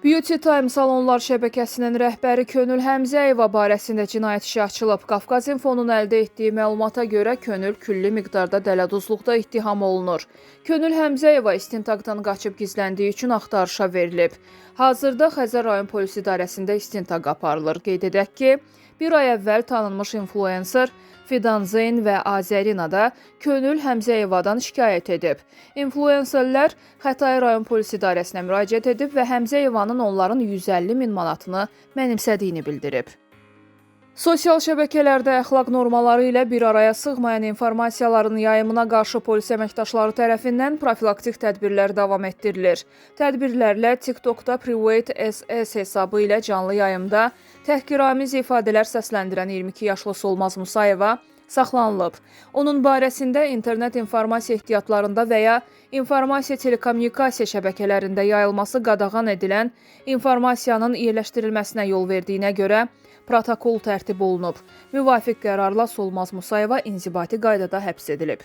Beauty Time salonlar şəbəkəsinin rəhbəri Könül Həmzəyeva barəsində cinayət işi açılıb. Qafqaz İnfonun əldə etdiyi məlumata görə Könül külli miqdarda dələduzluqda ittiham olunur. Könül Həmzəyeva istintaqdan qaçıb gizləndiyi üçün axtarışa verilib. Hazırda Xəzər rayon polis idarəsində istintaq aparılır. Qeyd edək ki, bir ay əvvəl tanınmış influencer Fidan Zeyn və Azərina da Könül Həmzəyevadan şikayət edib. İnfluencerlər Xətai rayon polis idarəsinə müraciət edib və Həmzəyevanın onların 150 min manatını mənimsədiyini bildirib. Sosial şəbəkələrdə əxlaq normaları ilə bir araya sığmayan informasiyaların yayımına qarşı polis əməkdaşları tərəfindən profilaktik tədbirlər davam etdirilir. Tədbirlərlə TikTokda Private SS hesabı ilə canlı yayımda təhqiramiz ifadələr səsləndirən 22 yaşlı Solmaz Musayeva saxlanılıb. Onun barəsində internet informasiya ehtiyatlarında və ya informasiya telekommunikasiya şəbəkələrində yayılması qadağan edilən informasiyanın yerləşdirilməsinə yol verdiyinə görə protokol tərtib olunub. Müvafiq qərarla Solmaz Musayeva inzibati qaydada həbs edilib.